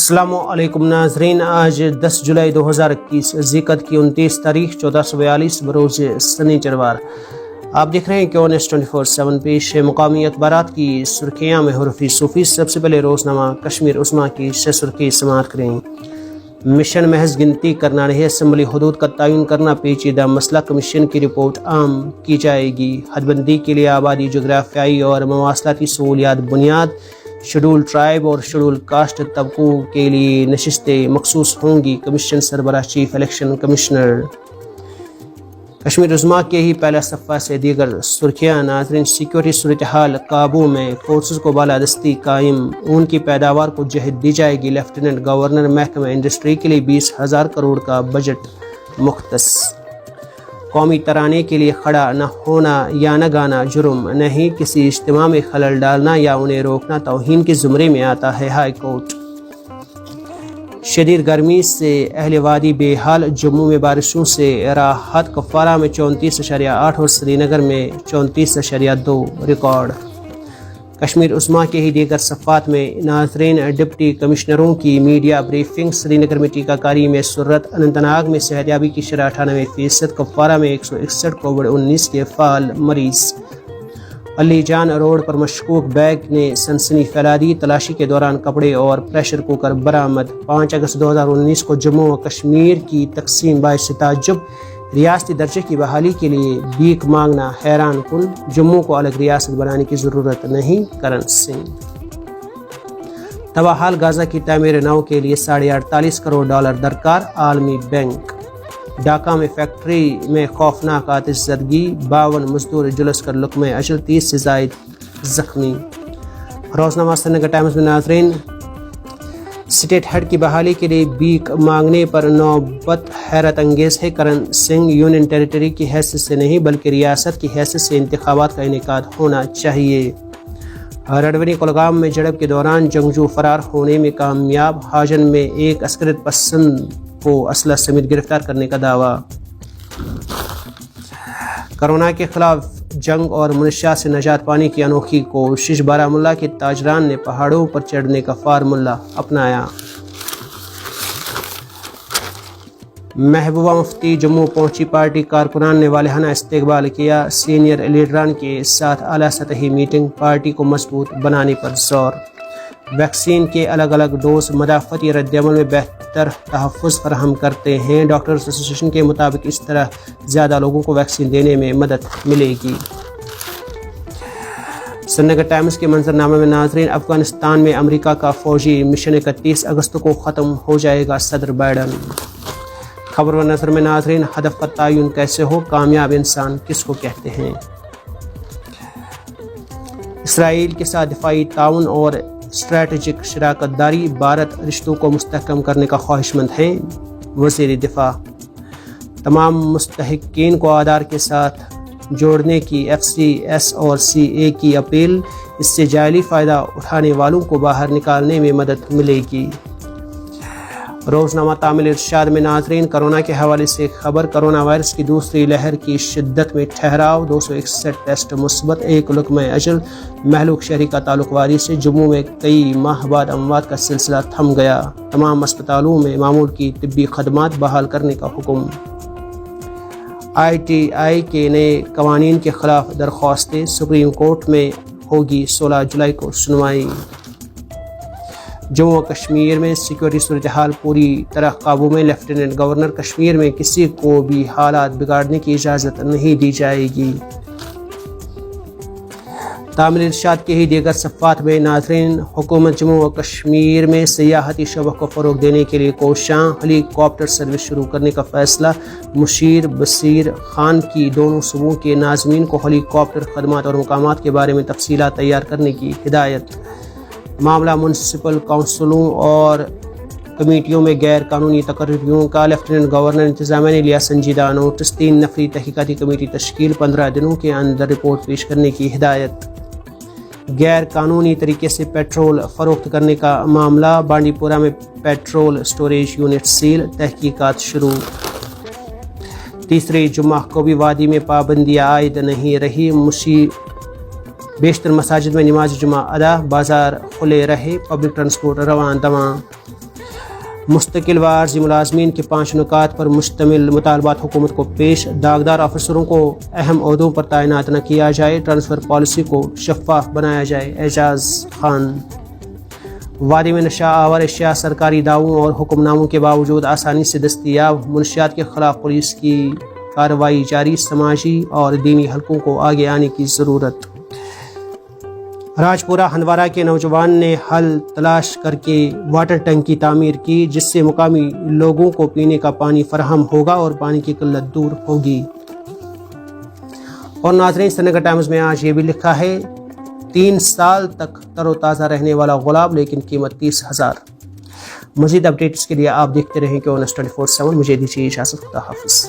السلام علیکم ناظرین، آج 10 جولائی 2021 ذیقعد کی 29 تاریخ 1442 بروز سنیچروار۔ آپ دیکھ رہے ہیں کہ اونیس 24/7 پیش ہے مقامی اخبارات کی سرخیاں میں حروفی صوفی۔ سب سے پہلے روزنامہ کشمیر عظمیٰ کی 6 سرخی سماعت کریں۔ مشن محض گنتی کرنا نہیں، اسمبلی حدود کا تعین کرنا پیچیدہ مسئلہ، کمیشن کی رپورٹ عام کی جائے گی۔ حد بندی کے لیے آبادی، جغرافیائی اور مواصلاتی سہولیات بنیاد، شیڈول ٹرائب اور شیڈول کاسٹ طبقوں کے لیے نشستیں مخصوص ہوں گی۔ کمیشن سربراہ چیف الیکشن کمشنر۔ کشمیر عظمیٰ کے ہی پہلا صفحہ سے دیگر سرخیاں۔ ناظرین، سیکورٹی صورتحال قابو میں، فورسز کو بالادستی قائم، ان کی پیداوار کو جہت دی جائے گی۔ لیفٹیننٹ گورنر محکمہ انڈسٹری کے لیے 20,000 کروڑ کا بجٹ مختص۔ قومی ترانے کے لیے کھڑا نہ ہونا یا نہ گانا جرم نہیں، کسی اجتماع میں خلل ڈالنا یا انہیں روکنا توہین کے زمرے میں آتا ہے۔ High court. شدید گرمی سے اہل وادی بے حال، جموں میں بارشوں سے راحت، کپوارہ میں 34.8 اور سری نگر میں 34.2 ریکارڈ۔ کشمیر عظمیٰ کے ہی دیگر صفحات میں ناظرین، ڈپٹی کمشنروں کی میڈیا بریفنگ۔ سری نگر میں ٹیکہ کاری میں سرعت، اننت ناگ میں صحتیابی کی شرح 98%، کپوارہ میں 161 کووڈ-19 کے فعال مریض۔ علی جان روڈ پر مشکوک بیگ نے سنسنی پھیلا دی، تلاشی کے دوران کپڑے اور پریشر کوکر برآمد۔ 5 اگست 2019 کو جموں و کشمیر کی تقسیم باعث تعجب، ریاستی درجے کی بحالی کے لیے بھیک مانگنا حیران کن، جموں کو الگ ریاست بنانے کی ضرورت نہیں۔ کرن سنگھ۔ تباہ حال غزہ کی تعمیر نو کے لیے $48 کروڑ درکار، عالمی بینک۔ ڈھاکہ میں فیکٹری میں خوفناک آتش زدگی، 52 مزدور جلس کر لقمہ اجل، 30 سے زائد زخمی۔ روزنامہ سری نگر ٹائمز میں ناظرین، اسٹیٹ ہیڈ کی بحالی کے لیے بھیک مانگنے پر نوبت حیرت انگیز ہے۔ کرن سنگھ، یونین ٹیریٹری کی حیثیت سے نہیں بلکہ ریاست کی حیثیت سے انتخابات کا انعقاد ہونا چاہیے۔ رڈونی کولگام میں جھڑپ کے دوران جنگجو فرار ہونے میں کامیاب، حاجن میں ایک عسکریت پسند کو اسلحہ سمیت گرفتار کرنے کا دعویٰ۔ کرونا کے خلاف جنگ اور منشیات سے نجات پانے کی انوکھی کوشش، بارہمولہ کے تاجران نے پہاڑوں پر چڑھنے کا فارمولہ اپنایا۔ محبوبہ مفتی جموں پہنچی، پارٹی کارکنان نے والہانہ استقبال کیا، سینئر لیڈران کے ساتھ اعلیٰ سطحی میٹنگ، پارٹی کو مضبوط بنانے پر زور۔ ویکسین کے الگ الگ ڈوز مدافعتی رد عمل میں بہتر تحفظ فراہم کرتے ہیں، ڈاکٹرز ایسوسی ایشن کے مطابق اس طرح زیادہ لوگوں کو ویکسین دینے میں مدد ملے گی۔ سری نگر ٹائمز کے منظرنامے میں ناظرین، افغانستان میں امریکہ کا فوجی مشن 31 اگست کو ختم ہو جائے گا، صدر بائیڈن۔ خبر و نظر میں ناظرین، ہدف کا تعین کیسے ہو، کامیاب انسان کس کو کہتے ہیں۔ اسرائیل کے ساتھ دفاعی تعاون اور اسٹریٹجک شراکت داری، بھارت رشتوں کو مستحکم کرنے کا خواہش مند ہے، وزیر دفاع۔ تمام مستحقین کو آدھار کے ساتھ جوڑنے کی FCS اور CA کی اپیل، اس سے جعلی فائدہ اٹھانے والوں کو باہر نکالنے میں مدد ملے گی۔ روزنامہ تعمیل ارشاد میں ناظرین، کرونا کے حوالے سے خبر، کرونا وائرس کی دوسری لہر کی شدت میں ٹھہراؤ، 261 ٹیسٹ مثبت، 1 لقمہ اجل، مہلوک شہری کا تعلق واری سے۔ جموں میں کئی ماہ بعد اموات کا سلسلہ تھم گیا، تمام اسپتالوں میں معمول کی طبی خدمات بحال کرنے کا حکم۔ ITI کے نئے قوانین کے خلاف درخواستیں، سپریم کورٹ میں ہوگی 16 جولائی کو سنوائی۔ جموں و کشمیر میں سیکورٹی صورتحال پوری طرح قابو میں، لیفٹیننٹ گورنر، کشمیر میں کسی کو بھی حالات بگاڑنے کی اجازت نہیں دی جائے گی۔ تعمیل ارشاد کے ہی دیگر صفحات میں ناظرین، حکومت جموں و کشمیر میں سیاحتی شعبہ کو فروغ دینے کے لیے کوشاں، ہیلی کاپٹر سروس شروع کرنے کا فیصلہ، مشیر بصیر خان کی دونوں صوبوں کے ناظمین کو ہیلی کاپٹر خدمات اور مقامات کے بارے میں تفصیلات تیار کرنے کی ہدایت۔ معاملہ میونسپل کونسلوں اور کمیٹیوں میں غیر قانونی تقرریوں کا، لیفٹیننٹ گورنر انتظامیہ نے لیا سنجیدہ نوٹس، 3 نفری تحقیقاتی کمیٹی تشکیل، 15 دنوں کے اندر رپورٹ پیش کرنے کی ہدایت۔ غیر قانونی طریقے سے پیٹرول فروخت کرنے کا معاملہ، بانڈی پورہ میں پیٹرول سٹوریج یونٹ سیل، تحقیقات شروع۔ تیسرے جمعہ کو بھی وادی میں پابندیاں عائد نہیں رہی، بیشتر مساجد میں نماز جمعہ ادا، بازار کھلے رہے، پبلک ٹرانسپورٹ رواں دواں۔ مستقل و عارضی ملازمین کے 5 نکات پر مشتمل مطالبات حکومت کو پیش، داغدار افسروں کو اہم عہدوں پر تعینات نہ کیا جائے، ٹرانسفر پالیسی کو شفاف بنایا جائے۔ اعجاز خان۔ وادی میں نشہ آور اشیاء سرکاری دعووں اور حکم ناموں کے باوجود آسانی سے دستیاب، منشیات کے خلاف پولیس کی کارروائی جاری، سماجی اور دینی حلقوں کو آگے آنے کی ضرورت۔ راجپورہ ہندوارہ کے نوجوان نے حل تلاش کر کے واٹر ٹینک کی تعمیر کی، جس سے مقامی لوگوں کو پینے کا پانی فراہم ہوگا اور پانی کی قلت دور ہوگی۔ اور ناظرین، سری نگر ٹائمز میں آج یہ بھی لکھا ہے 3 سال تک تر و تازہ رہنے والا گلاب لیکن قیمت 30,000۔ مزید اپڈیٹس کے لیے آپ دیکھتے رہیں کہ Honest 24/7۔ مجھے دیجیے اجازت، خدا حافظ۔